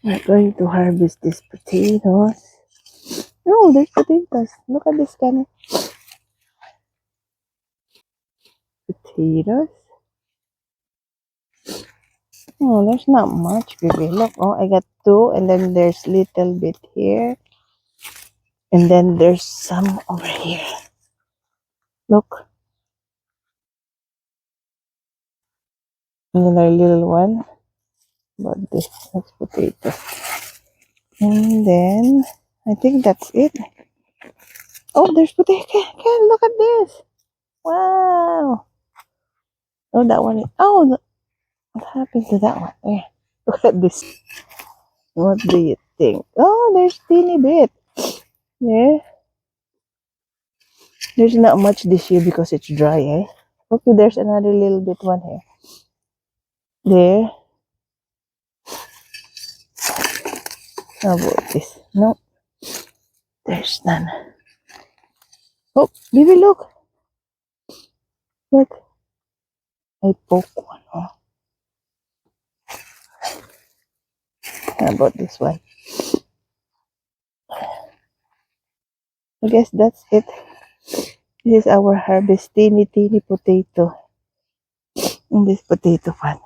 We're going to harvest these potatoes. No, there's potatoes. Look at this kind of potatoes. Oh, there's not much, baby. Look, oh, I got two, and then there's little bit here, and then there's some over here. Look, another little one. But this next potato, and then I think that's it. Oh, there's potato. Can look at this. Wow. Oh, that one. Oh, what happened to that one? There. Look at this. What do you think? Oh, there's teeny bit. Yeah. There's not much this year because it's dry, eh? Okay, there's another little bit one here. There. How about this? No, there's none. Oh, baby, look. Look. I poke one. Oh, how about this one? I guess that's it. This is our harvest teeny potato in this potato pan.